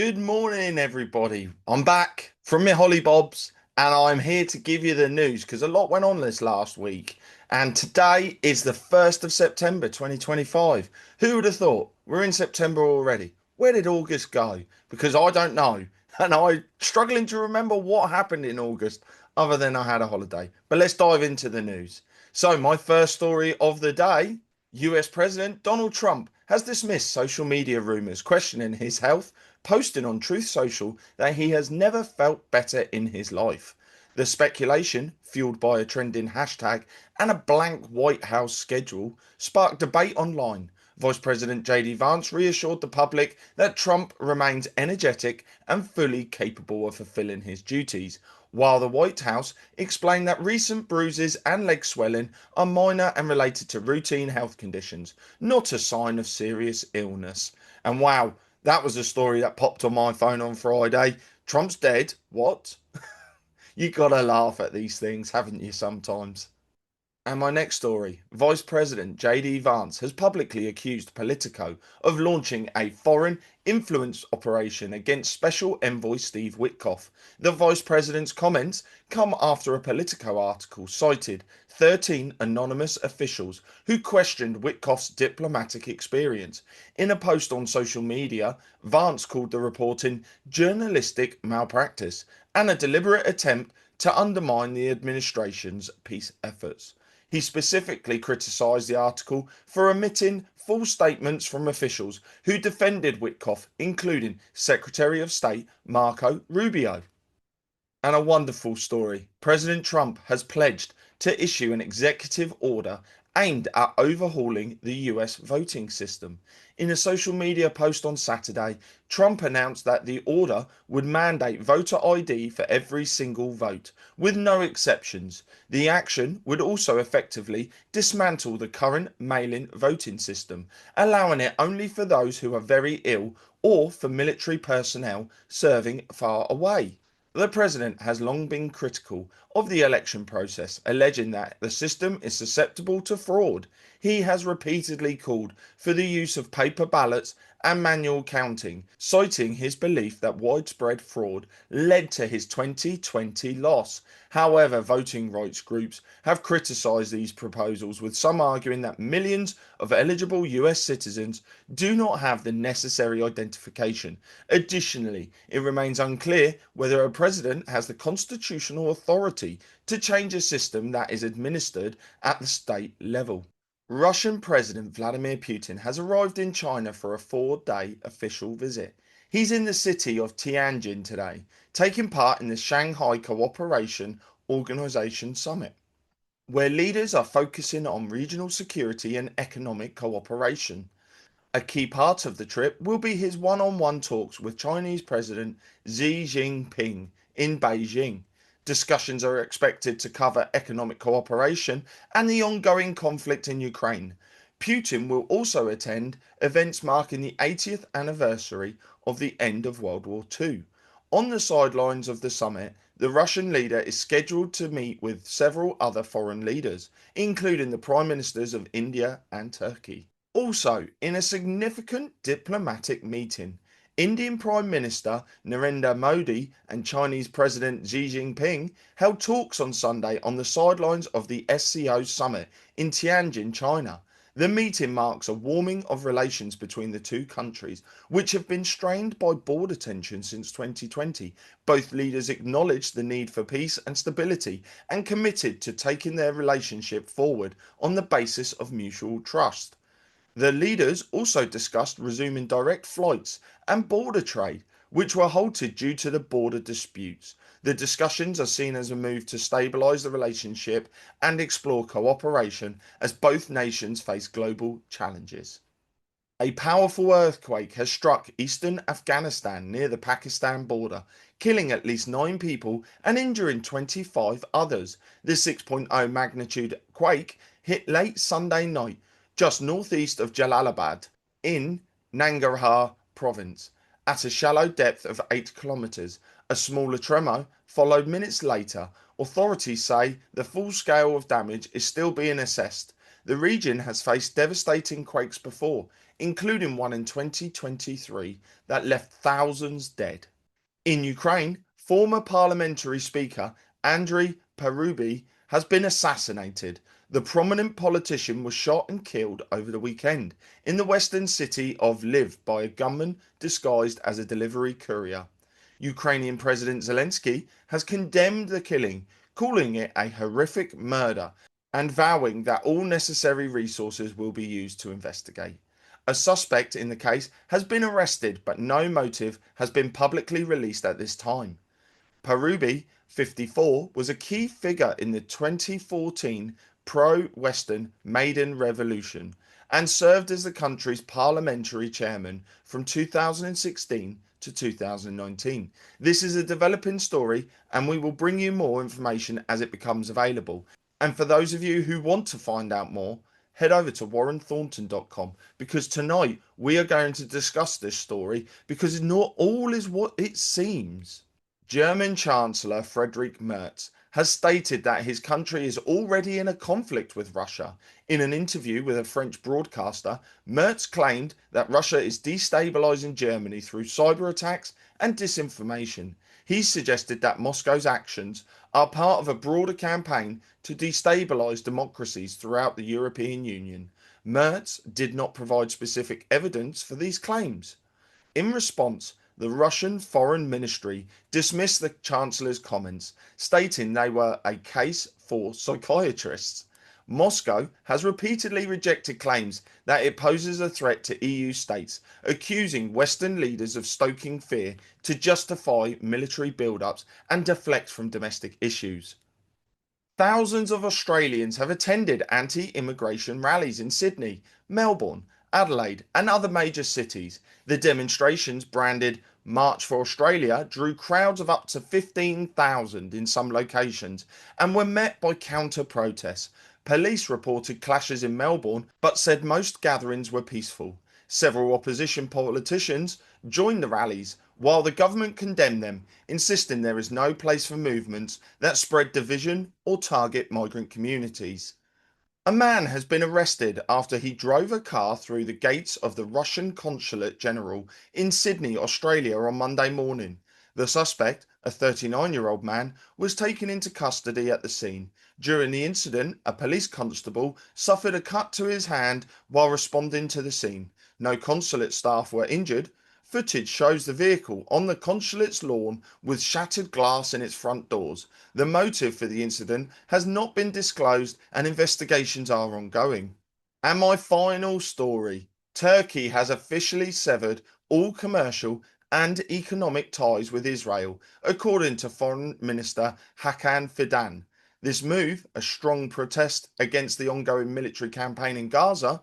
Good morning, everybody. I'm back from my Holly Bobs, and I'm here to give you the news because a lot went on this last week. And today is the 1st of September 2025. Who would have thought? We're in September already. Where did August go? Because I don't know. And I'm struggling to remember what happened in August other than I had a holiday. But let's dive into the news. So, my first story of the day: US President Donald Trump has dismissed social media rumors questioning his health, posting on Truth Social that he has never felt better in his life. The speculation, fueled by a trending hashtag and a blank White House schedule, sparked debate online. Vice President JD Vance reassured the public that Trump remains energetic and fully capable of fulfilling his duties, while the White House explained that recent bruises and leg swelling are minor and related to routine health conditions, not a sign of serious illness. And wow, that was a story that popped on my phone on Friday. Trump's dead. What? You gotta laugh at these things, haven't you, sometimes? And my next story: Vice President JD Vance has publicly accused Politico of launching a foreign influence operation against Special Envoy Steve Witkoff. The Vice President's comments come after a Politico article cited 13 anonymous officials who questioned Witkoff's diplomatic experience. In a post on social media, Vance called the reporting journalistic malpractice and a deliberate attempt to undermine the administration's peace efforts. He specifically criticised the article for omitting full statements from officials who defended Witkoff, including Secretary of State Marco Rubio. And a wonderful story: President Trump has pledged to issue an executive order aimed at overhauling the US voting system. In a social media post on Saturday, Trump announced that the order would mandate voter ID for every single vote, with no exceptions. The action would also effectively dismantle the current mail in voting system, allowing it only for those who are very ill or for military personnel serving far away. The president has long been critical of the election process, alleging that the system is susceptible to fraud. He has repeatedly called for the use of paper ballots and manual counting, citing his belief that widespread fraud led to his 2020 loss. However, voting rights groups have criticised these proposals, with some arguing that millions of eligible US citizens do not have the necessary identification. Additionally, it remains unclear whether a president has the constitutional authority to change a system that is administered at the state level. Russian President Vladimir Putin has arrived in China for a 4-day official visit. He's in the city of Tianjin today, taking part in the Shanghai Cooperation Organization Summit, where leaders are focusing on regional security and economic cooperation. A key part of the trip will be his one-on-one talks with Chinese President Xi Jinping in Beijing. Discussions are expected to cover economic cooperation and the ongoing conflict in Ukraine. Putin will also attend events marking the 80th anniversary of the end of World War II. On the sidelines of the summit, the Russian leader is scheduled to meet with several other foreign leaders, including the Prime Ministers of India and Turkey. Also, in a significant diplomatic meeting, Indian Prime Minister Narendra Modi and Chinese President Xi Jinping held talks on Sunday on the sidelines of the SCO summit in Tianjin, China. The meeting marks a warming of relations between the two countries, which have been strained by border tensions since 2020. Both leaders acknowledged the need for peace and stability and committed to taking their relationship forward on the basis of mutual trust. The leaders also discussed resuming direct flights and border trade, which were halted due to the border disputes. The discussions are seen as a move to stabilise the relationship and explore cooperation as both nations face global challenges. A powerful earthquake has struck eastern Afghanistan near the Pakistan border, killing at least 9 people and injuring 25 others. The 6.0 magnitude quake hit late Sunday night just northeast of Jalalabad in Nangarhar province at a shallow depth of 8 kilometers. A smaller tremor followed minutes later. Authorities say the full scale of damage is still being assessed. The region has faced devastating quakes before, including one in 2023 that left thousands dead. In Ukraine, former parliamentary speaker Andriy Parubi has been assassinated. The prominent politician was shot and killed over the weekend in the western city of Lviv by a gunman disguised as a delivery courier. Ukrainian President Zelensky has condemned the killing, calling it a horrific murder and vowing that all necessary resources will be used to investigate. A suspect in the case has been arrested, but no motive has been publicly released at this time. Parubi, 54, was a key figure in the 2014 pro-Western Maidan Revolution and served as the country's parliamentary chairman from 2016 to 2019. This is a developing story, and we will bring you more information as it becomes available. And for those of you who want to find out more, head over to warrenthornton.com, because tonight we are going to discuss this story, because not all is what it seems. German Chancellor Friedrich Merz has stated that his country is already in a conflict with Russia. In an interview with a French broadcaster, Merz claimed that Russia is destabilizing Germany through cyber attacks and disinformation. He suggested that Moscow's actions are part of a broader campaign to destabilize democracies throughout the European Union. Merz did not provide specific evidence for these claims. In response, the Russian Foreign Ministry dismissed the Chancellor's comments, stating they were a case for psychiatrists. Moscow has repeatedly rejected claims that it poses a threat to EU states, accusing Western leaders of stoking fear to justify military build-ups and deflect from domestic issues. Thousands of Australians have attended anti-immigration rallies in Sydney, Melbourne, Adelaide, and other major cities. The demonstrations, branded March for Australia, drew crowds of up to 15,000 in some locations and were met by counter protests. Police reported clashes in Melbourne but said most gatherings were peaceful. Several opposition politicians joined the rallies, while the government condemned them, insisting there is no place for movements that spread division or target migrant communities. A man has been arrested after he drove a car through the gates of the Russian Consulate General in Sydney, Australia on Monday morning. The suspect, a 39-year-old man, was taken into custody at the scene. During the incident, a police constable suffered a cut to his hand while responding to the scene. No consulate staff were injured. Footage shows the vehicle on the consulate's lawn with shattered glass in its front doors. The motive for the incident has not been disclosed and investigations are ongoing. And my final story: Turkey has officially severed all commercial and economic ties with Israel, according to Foreign Minister Hakan Fidan. This move, a strong protest against the ongoing military campaign in Gaza,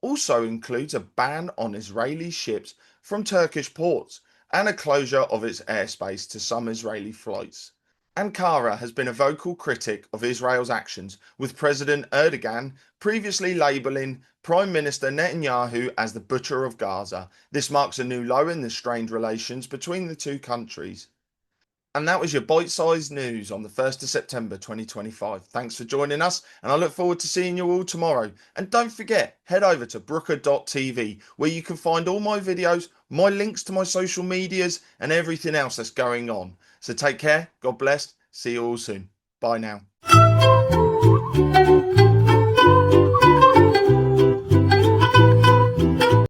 also includes a ban on Israeli ships from Turkish ports and a closure of its airspace to some Israeli flights. Ankara has been a vocal critic of Israel's actions, with President Erdogan previously labelling Prime Minister Netanyahu as the butcher of Gaza. This marks a new low in the strained relations between the two countries. And that was your bite-sized news on the 1st of September 2025. Thanks for joining us, and I look forward to seeing you all tomorrow. And don't forget, head over to brooker.tv, where you can find all my videos, my links to my social medias, and everything else that's going on. So take care, God bless, see you all soon. Bye now.